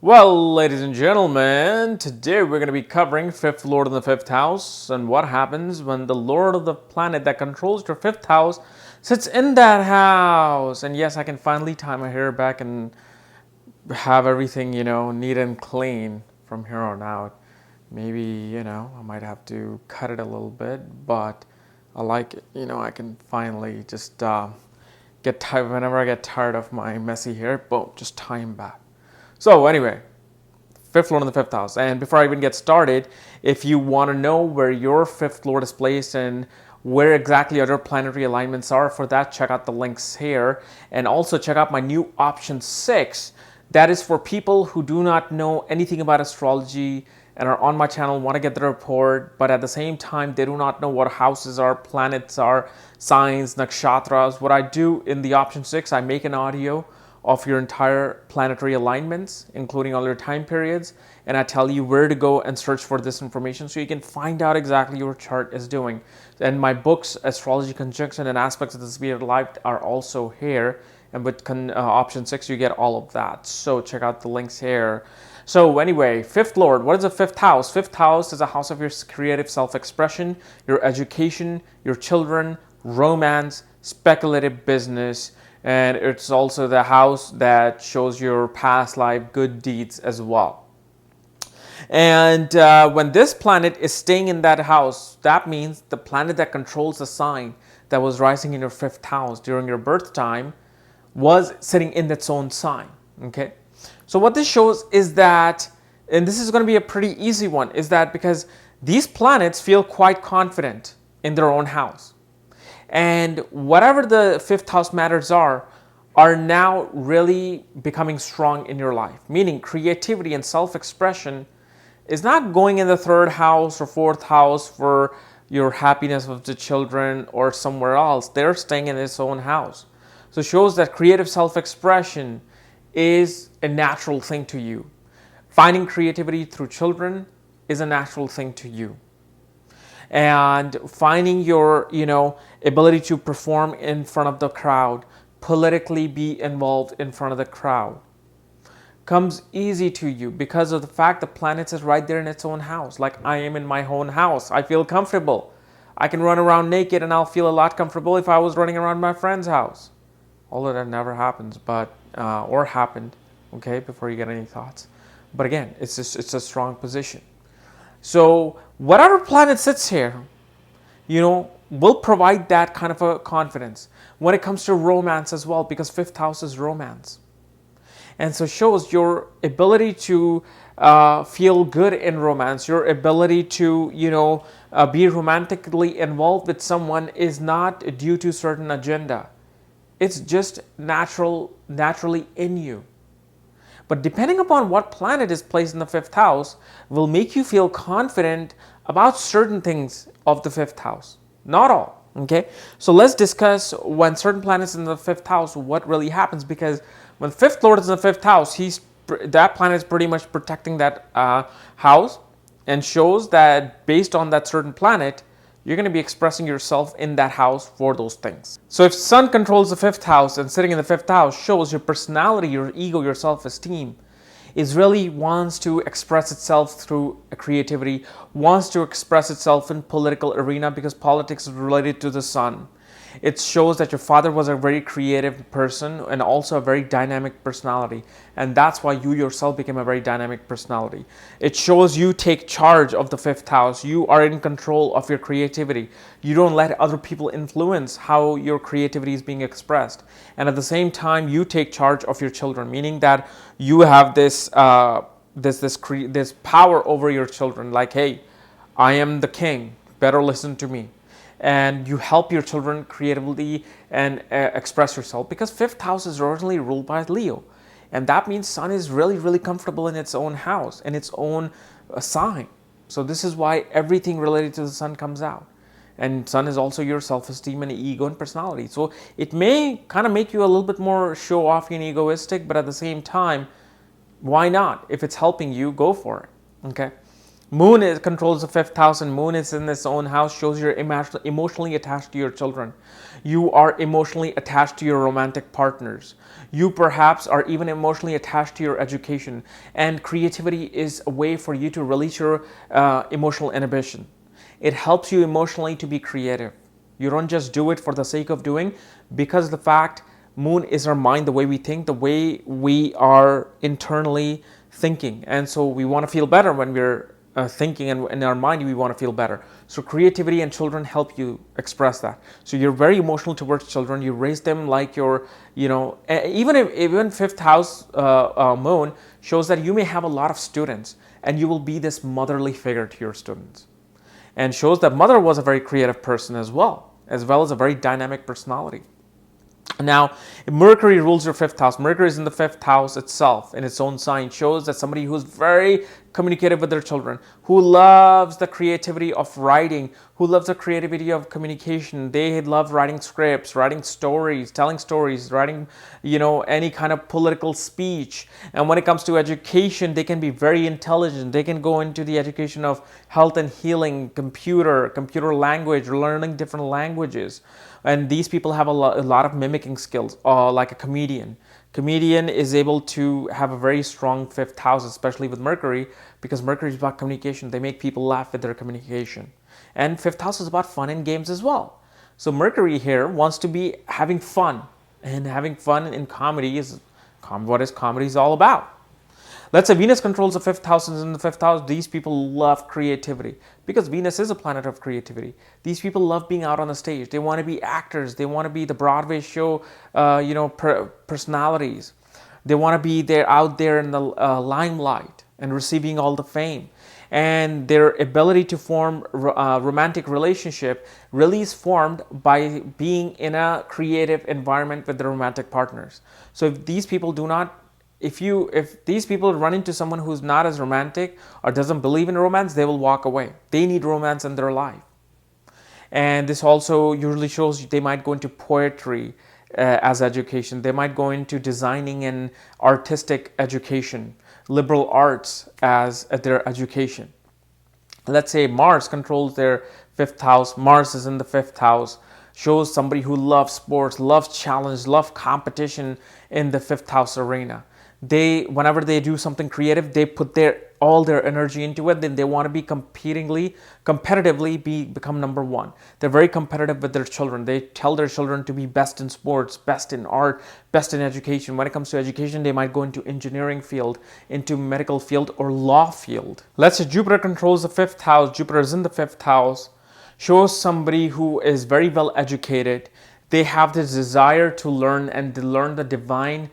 Well, ladies and gentlemen, today we're going to be covering fifth lord in the fifth house and what happens when the lord of the planet that controls your fifth house sits in that house. And yes, I can finally tie my hair back and have everything, neat and clean from here on out. Maybe, I might have to cut it a little bit, but I like it. I can finally just get tired whenever I get tired of my messy hair. Boom, just tie him back. So anyway, fifth lord in the fifth house. And before I even get started, if you want to know where your fifth lord is placed and where exactly other planetary alignments are, for that, check out the links here. And also check out my new option 6. That is for people who do not know anything about astrology and are on my channel, want to get the report, but at the same time, they do not know what houses are, planets are, signs, nakshatras. What I do in the option 6, I make an audio of your entire planetary alignments, including all your time periods, and I tell you where to go and search for this information so you can find out exactly your chart is doing. And my books, Astrology Conjunction and Aspects of the Speed of Life, are also here, and with option 6 you get all of that. So check out the links here. So anyway, fifth lord, what is the fifth house? Fifth house is a house of your creative self-expression, your education, your children, romance, speculative business, and it's also the house that shows your past life good deeds as well. And when this planet is staying in that house, that means the planet that controls the sign that was rising in your fifth house during your birth time was sitting in its own sign. Okay, so what this shows is that, and this is going to be a pretty easy one, is that because these planets feel quite confident in their own house. And whatever the fifth house matters are now really becoming strong in your life. Meaning creativity and self-expression is not going in the third house or fourth house for your happiness of the children or somewhere else. They're staying in its own house. So it shows that creative self-expression is a natural thing to you. Finding creativity through children is a natural thing to you. And finding your, ability to perform in front of the crowd, politically be involved in front of the crowd, comes easy to you because of the fact the planet is right there in its own house. Like I am in my own house. I feel comfortable. I can run around naked and I'll feel a lot comfortable if I was running around my friend's house. Although that never happens, but, or happened, okay, before you get any thoughts. But again, it's a strong position. So whatever planet sits here, will provide that kind of a confidence when it comes to romance as well, because fifth house is romance. And so shows your ability to feel good in romance, your ability to, be romantically involved with someone is not due to certain agenda. It's just naturally in you. But depending upon what planet is placed in the fifth house will make you feel confident about certain things of the fifth house. Not all, okay? So let's discuss when certain planets in the fifth house, what really happens, because when fifth lord is in the fifth house, that planet is pretty much protecting that house, and shows that based on that certain planet, you're going to be expressing yourself in that house for those things. So if Sun controls the fifth house and sitting in the fifth house shows your personality, your ego, your self-esteem is really wants to express itself through creativity, wants to express itself in political arena because politics is related to the Sun. It shows that your father was a very creative person and also a very dynamic personality. And that's why you yourself became a very dynamic personality. It shows you take charge of the fifth house. You are in control of your creativity. You don't let other people influence how your creativity is being expressed. And at the same time, you take charge of your children, meaning that you have this power over your children. Like, hey, I am the king. Better listen to me. And you help your children creatively and express yourself, because fifth house is originally ruled by Leo, and that means Sun is really comfortable in its own house and its own sign. So this is why everything related to the Sun comes out, and Sun is also your self-esteem and ego and personality. So it may kind of make you a little bit more show-offy and egoistic, but at the same time, why not? If it's helping you, go for it. Okay. Controls the fifth house, and Moon is in its own house, shows you're emotionally attached to your children. You are emotionally attached to your romantic partners. You perhaps are even emotionally attached to your education. And creativity is a way for you to release your emotional inhibition. It helps you emotionally to be creative. You don't just do it for the sake of doing, because the fact Moon is our mind, the way we think, the way we are internally thinking. And so we want to feel better when we're thinking, and in our mind we want to feel better. So creativity and children help you express that. So you're very emotional towards children. You raise them like your, even fifth house Moon shows that you may have a lot of students, and you will be this motherly figure to your students, and shows that mother was a very creative person as well as a very dynamic personality. Now, if Mercury rules your fifth house, Mercury is in the fifth house itself, in its own sign, shows that somebody who's very communicative with their children, who loves the creativity of writing, who loves the creativity of communication. They love writing scripts, writing stories, telling stories, writing, any kind of political speech. And when it comes to education, they can be very intelligent. They can go into the education of health and healing, computer language, learning different languages. And these people have a lot of mimicking skills, like a comedian. Comedian is able to have a very strong fifth house, especially with Mercury, because Mercury is about communication. They make people laugh with their communication. And fifth house is about fun and games as well. So Mercury here wants to be having fun. And having fun in comedy is what comedy is all about. Let's say Venus controls the fifth house, and in the fifth house, these people love creativity, because Venus is a planet of creativity. These people love being out on the stage. They want to be actors. They want to be the Broadway show, personalities. They want to be out there in the limelight and receiving all the fame. And their ability to form a romantic relationship really is formed by being in a creative environment with their romantic partners. So if these people if these people run into someone who's not as romantic or doesn't believe in romance, they will walk away. They need romance in their life. And this also usually shows they might go into poetry as education. They might go into designing and artistic education, liberal arts as their education. Let's say Mars controls their fifth house. Mars is in the fifth house. Shows somebody who loves sports, loves challenge, loves competition in the fifth house arena. Whenever they do something creative, they put all their energy into it. Then they want to be competitively become number one. They're very competitive with their children. They tell their children to be best in sports, best in art, best in education. When it comes to education, they might go into engineering field, into medical field, or law field. Let's say Jupiter controls the fifth house. Jupiter is in the fifth house. Shows somebody who is very well educated. They have this desire to learn, and to learn the divine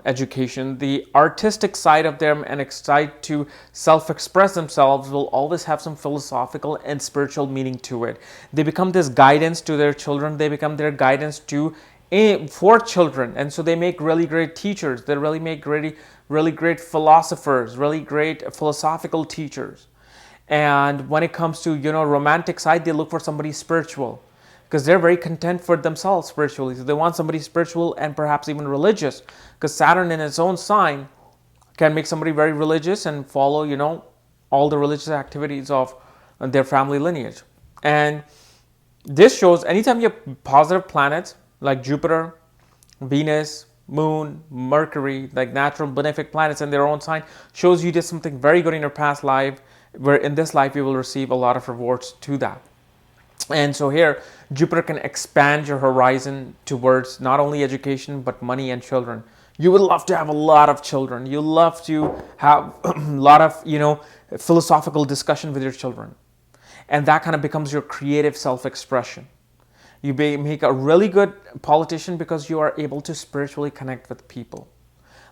education. The artistic side of them and excited to self-express themselves will always have some philosophical and spiritual meaning to it. They become this guidance to their children. They become their guidance for children, and so they make really great teachers. They really make really great philosophers, really great philosophical teachers. And when it comes to romantic side, they look for somebody spiritual, because they're very content for themselves spiritually. So they want somebody spiritual and perhaps even religious, because Saturn in its own sign can make somebody very religious and follow, all the religious activities of their family lineage. And this shows anytime you have positive planets like Jupiter, Venus, Moon, Mercury, like natural benefic planets in their own sign, shows you did something very good in your past life, where in this life you will receive a lot of rewards to that. And so here, Jupiter can expand your horizon towards not only education, but money and children. You would love to have a lot of children. You love to have a lot of, philosophical discussion with your children. And that kind of becomes your creative self-expression. You make a really good politician because you are able to spiritually connect with people.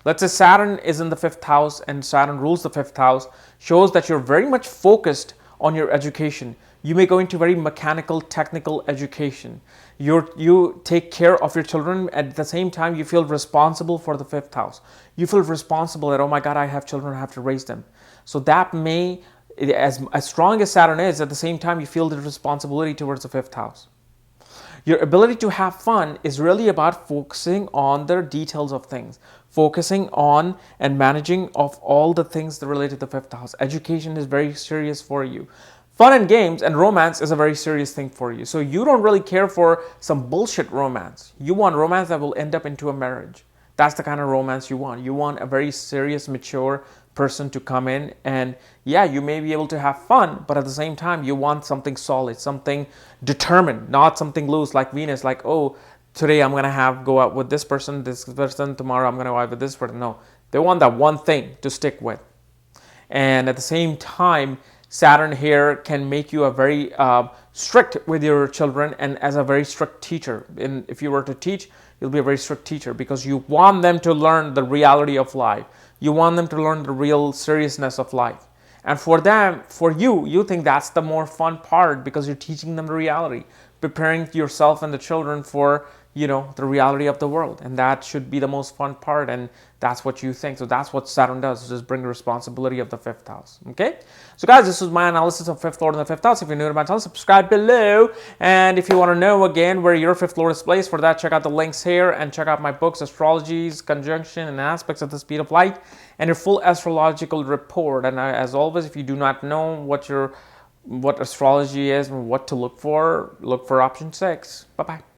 Let's say Saturn is in the fifth house, and Saturn rules the fifth house, shows that you're very much focused on your education. You may go into very mechanical, technical education. You take care of your children. At the same time, you feel responsible for the fifth house. You feel responsible that, oh my God, I have children, I have to raise them. So that may, as strong as Saturn is, at the same time, you feel the responsibility towards the fifth house. Your ability to have fun is really about focusing on the details of things, focusing on and managing of all the things that relate to the fifth house. Education is very serious for you. Fun and games and romance is a very serious thing for you. So you don't really care for some bullshit romance. You want romance that will end up into a marriage. That's the kind of romance you want. You want a very serious, mature person to come in, and yeah, you may be able to have fun, but at the same time, you want something solid, something determined, not something loose like Venus, like, oh, today I'm going to go out with this person, tomorrow I'm going to go out with this person. No, they want that one thing to stick with. And at the same time, Saturn here can make you a very strict with your children, and as a very strict teacher. And if you were to teach, you'll be a very strict teacher because you want them to learn the reality of life. You want them to learn the real seriousness of life. And for them, for you think that's the more fun part because you're teaching them the reality, preparing yourself and the children for, the reality of the world. And that should be the most fun part. And that's what you think. So that's what Saturn does, just bring the responsibility of the fifth house. Okay. So guys, this was my analysis of fifth lord in the fifth house. If you're new to my channel, subscribe below. And if you want to know again where your fifth lord is placed, for that, check out the links here and check out my books, Astrologies, Conjunction and Aspects at the Speed of Light, and your full astrological report. And as always, if you do not know what astrology is and what to look for option 6. Bye-bye.